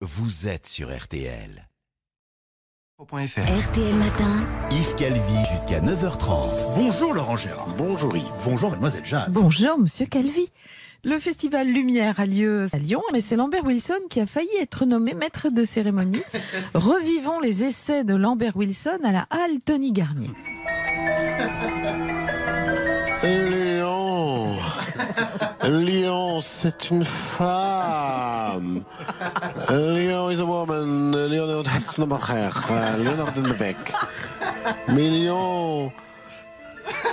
Vous êtes sur RTL. RTL Matin. Yves Calvi jusqu'à 9h30. Bonjour Laurent Gérard. Bonjour Yves. Bonjour Mademoiselle Jeanne. Bonjour Monsieur Calvi. Le festival Lumière a lieu à Lyon, mais c'est Lambert Wilson qui a failli être nommé maître de cérémonie. Revivons les essais de Lambert Wilson à la Halle Tony Garnier. Lyon, c'est une femme. Lyon is a woman. Lyon has no Leonard Beck. Mais Lyon,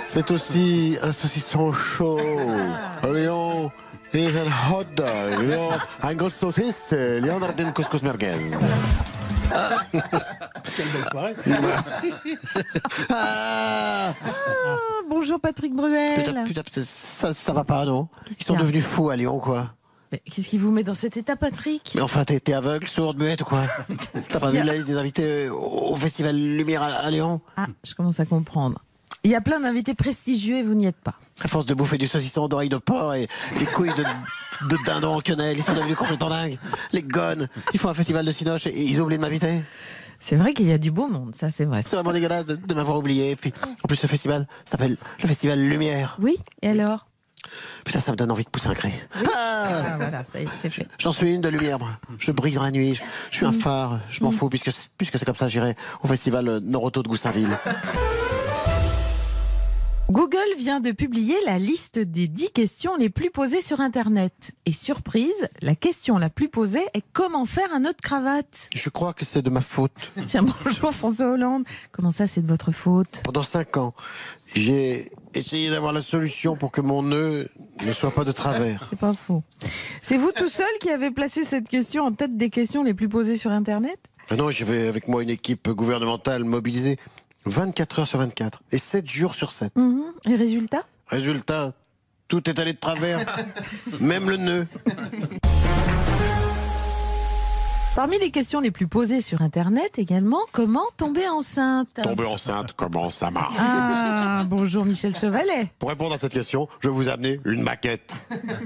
c'est aussi un saucisson chaud. Lyon is a hot dog. Lyon, un gros saucisse. Leonard couscous merguez. Quelle belle soirée. Bonjour Patrick Bruel. Putain, ça va pas, non? Ils sont qu'il y a devenus fous à Lyon, quoi. Mais qu'est-ce qui vous met dans cet état, Patrick? Mais enfin, t'es aveugle, sourde, muette ou quoi? T'as pas vu la liste des invités au Festival Lumière à Lyon? Ah, je commence à comprendre. Il y a plein d'invités prestigieux et vous n'y êtes pas. À force de bouffer du saucisson d'oreille de porc et des couilles de dindon en quenelle, ils sont devenus complètement dingues. Les gonnes, ils font un festival de cinoche et ils oublient de m'inviter. C'est vrai qu'il y a du beau monde, ça c'est vrai. C'est vraiment dégueulasse de m'avoir oublié. Et puis, en plus, ce festival s'appelle le Festival Lumière. Oui, et alors? Putain, ça me donne envie de pousser un cri. Oui. Ah, voilà, ça y est, c'est fait. J'en suis une de lumière, moi. Je brille dans la nuit, je suis un phare, je m'en fous, puisque c'est comme ça, j'irai au Festival Noroto de Goussainville. Google vient de publier la liste des 10 questions les plus posées sur Internet. Et surprise, la question la plus posée est comment faire un nœud de cravate. Je crois que c'est de ma faute. Tiens, bonjour François Hollande. Comment ça, c'est de votre faute? Pendant 5 ans, j'ai essayé d'avoir la solution pour que mon nœud ne soit pas de travers. C'est pas faux. C'est vous tout seul qui avez placé cette question en tête des questions les plus posées sur Internet? Non, j'avais avec moi une équipe gouvernementale mobilisée 24 heures sur 24 et 7 jours sur 7. Et résultat? Résultat, tout est allé de travers, même le nœud. Parmi les questions les plus posées sur Internet également, comment tomber enceinte? Tomber enceinte, comment ça marche? Ah, bonjour Michel Chevalet. Pour répondre à cette question, je vais vous amener une maquette.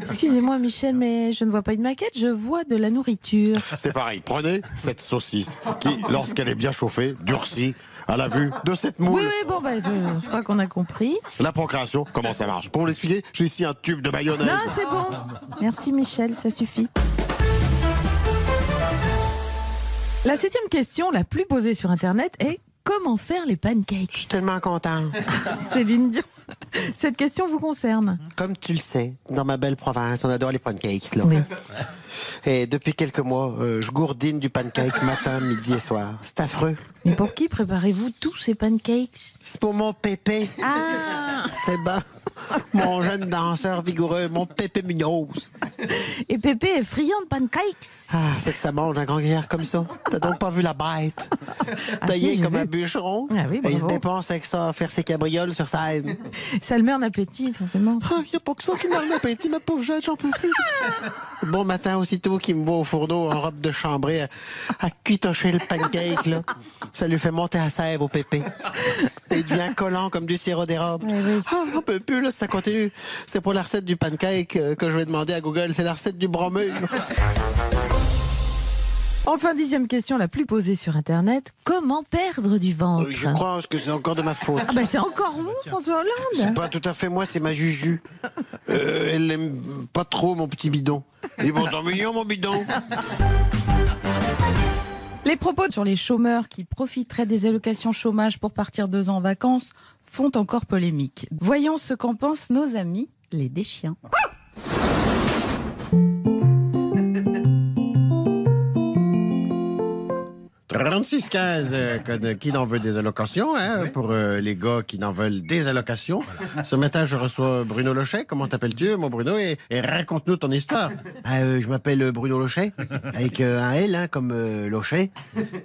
Excusez-moi Michel, mais je ne vois pas une maquette, je vois de la nourriture. C'est pareil, prenez cette saucisse qui, lorsqu'elle est bien chauffée, durcit à la vue de cette moule. Oui, bon, je crois qu'on a compris. La procréation, comment ça marche? Pour vous l'expliquer, j'ai ici un tube de mayonnaise. Non, c'est bon. Merci Michel, ça suffit. La 7e question, la plus posée sur Internet, est comment faire les Je pancakes? suis tellement content. Céline Dion, cette question vous concerne? Comme tu le sais, dans ma belle province, on adore les pancakes, là. Oui. Et depuis quelques mois, je gourdine du pancake matin, midi et soir. C'est affreux. Mais pour qui préparez-vous tous ces pancakes? C'est pour mon pépé. Ah! C'est bon. Mon jeune danseur vigoureux, mon pépé Munoz. Et Pépé est friand de pancakes. Ah, c'est que ça mange un grand gruyère comme ça. T'as donc pas vu la bête? Taillé si, comme j'ai un vu. bûcheron. Ah oui, et il se bravo. dépense avec ça à faire ses cabrioles sur scène. Ça le met en appétit, forcément. Ah, y a pas que ça qui m'a l'appétit, ma pauvre jeune, j'en peux plus. Bon matin, aussitôt qu'il me voit au fourneau en robe de chambrée à cuitocher le pancake, là, ça lui fait monter à sève au pépé. Et il devient collant comme du sirop d'érable. Oui. Ah, on peut plus, là, ça continue. C'est pour la recette du pancake que je vais demander à Google. C'est la recette du bromure. Enfin, 10e question, la plus posée sur Internet. Comment perdre du ventre? Je crois que c'est encore de ma faute. Ah c'est encore vous, François C'est Hollande? pas tout à fait moi, c'est ma Juju. Elle aime pas trop mon petit bidon. Ils vont en mignon, mon bidon. Les propos sur les chômeurs qui profiteraient des allocations chômage pour partir 2 ans en vacances font encore polémique. Voyons ce qu'en pensent nos amis, les Deschiens. « 36-15, qui n'en veut des allocations, hein, pour les gars qui n'en veulent des allocations. Voilà. Ce matin, je reçois Bruno Lochet. Comment t'appelles-tu, mon Bruno? Et raconte-nous ton histoire. Je m'appelle Bruno Lochet, avec un L, hein, comme Lochet.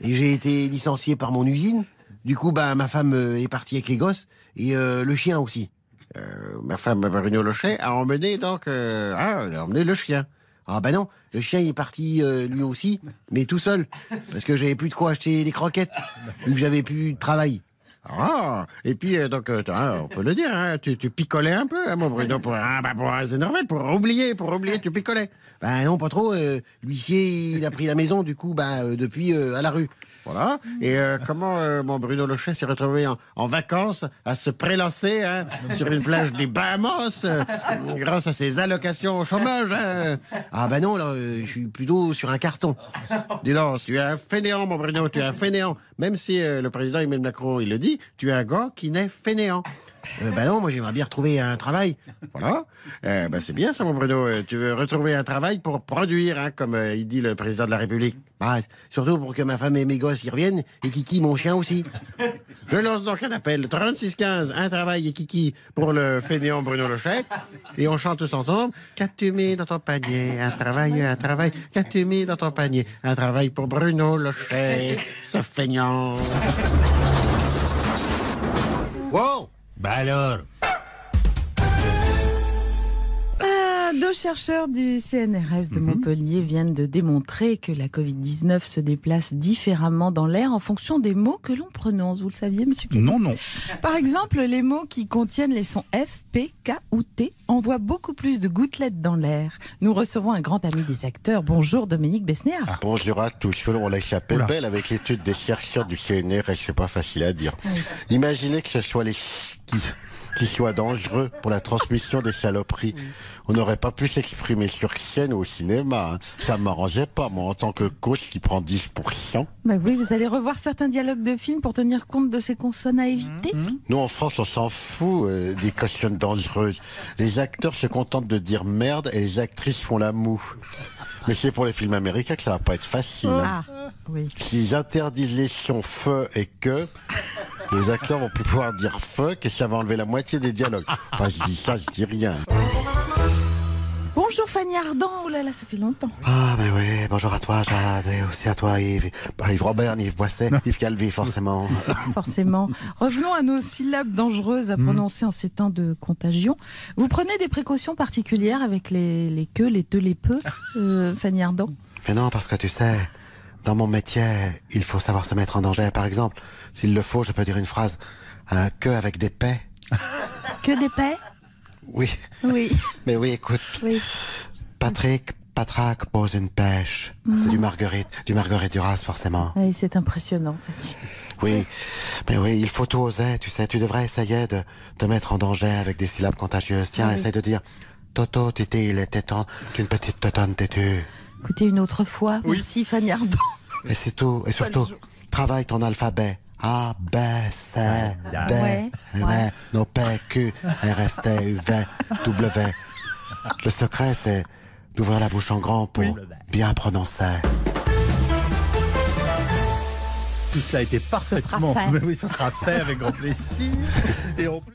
Et j'ai été licencié par mon usine. Du coup, ma femme est partie avec les gosses et le chien aussi. Ma femme, Bruno Lochet, a emmené elle a emmené le chien. Ah non, le chien il est parti lui aussi, mais tout seul, parce que j'avais plus de quoi acheter des croquettes, vu que j'avais plus de travail. Ah, et puis, donc, on peut le dire, hein, tu picolais un peu, hein, mon Bruno, c'est normal, pour oublier, tu picolais. Ben non, pas trop, l'huissier, il a pris la maison, du coup, depuis, à la rue. Voilà. Et comment mon Bruno Lochet s'est retrouvé en vacances à se prélasser hein, sur une plage des Bahamas grâce à ses allocations au chômage. Hein. Ah ben non, là, je suis plutôt sur un carton. Dis donc, tu es un fainéant, mon Bruno, tu es un fainéant. Même si le président Emmanuel Macron, il le dit, tu es un gars qui n'est fainéant. Ben non, moi j'aimerais bien retrouver un travail. Voilà. C'est bien ça, mon Bruno. Tu veux retrouver un travail pour produire, hein, comme il dit le président de la République. Surtout pour que ma femme et mes gosses y reviennent, et Kiki, mon chien aussi. Je lance donc un appel. 3615, un travail et Kiki pour le fainéant Bruno Lochet. Et on chante tous ensemble. Qu'as-tu mis dans ton panier? Un travail, un travail. Qu'as-tu mis dans ton panier? Un travail pour Bruno Lochet, ce feignant. Wow! Bah alors. Deux chercheurs du CNRS de Montpellier viennent de démontrer que la Covid-19 se déplace différemment dans l'air en fonction des mots que l'on prononce. Vous le saviez, monsieur Kiki? Non. Par exemple, les mots qui contiennent les sons F, P, K ou T envoient beaucoup plus de gouttelettes dans l'air. Nous recevons un grand ami des acteurs. Bonjour, Dominique Besnéard. Bonjour à tous. On l'a échappé belle avec l'étude des chercheurs du CNRS. C'est pas facile à dire. Oui. Imaginez que ce soit les qui soit dangereux pour la transmission des saloperies. On n'aurait pas pu s'exprimer sur scène ou au cinéma. Hein. Ça m'arrangeait pas, moi, en tant que coach qui prend 10%. Oui, vous allez revoir certains dialogues de films pour tenir compte de ces consonnes à éviter. Nous, en France, on s'en fout des consonnes dangereuses. Les acteurs se contentent de dire merde et les actrices font la moue. Mais c'est pour les films américains que ça va pas être facile. Hein. Oui. S'ils interdisent les sons feu et que... les acteurs vont plus pouvoir dire fuck et ça va enlever la moitié des dialogues. Enfin, je dis ça, je dis rien. Bonjour Fanny Ardant, oh là là, ça fait longtemps. Ah, mais oui, bonjour à toi, Jade, et aussi à toi, Yves. Yves Robert, Yves Boisset, Yves Calvi, forcément. Forcément. Revenons à nos syllabes dangereuses à prononcer en ces temps de contagion. Vous prenez des précautions particulières avec les que, les te, les peu, Fanny Ardant? Mais non, parce que tu sais, dans mon métier, il faut savoir se mettre en danger. Par exemple, s'il le faut, je peux dire une phrase, que avec des paix. Que des paix? Oui. Oui. Mais oui, écoute. Oui. Patraque pose une pêche. C'est du Marguerite Duras, forcément. Oui, c'est impressionnant, Fanny. Oui, mais oui, il faut tout oser, tu sais. Tu devrais essayer de te mettre en danger avec des syllabes contagieuses. Tiens, essaye de dire Toto, Titi, il était temps d'une petite totonne têtue. Écoutez, une autre fois. Oui. Merci, Fanny Ardant. Et c'est tout. Et surtout, travaille ton alphabet. A, B, C, D, N, O, P, Q, R, S, T, U, V, W. Le secret, c'est d'ouvrir la bouche en grand pour bien prononcer. Tout cela a été parfaitement... Ça sera fait. Mais oui, ça sera fait avec grand plaisir. Et en plus...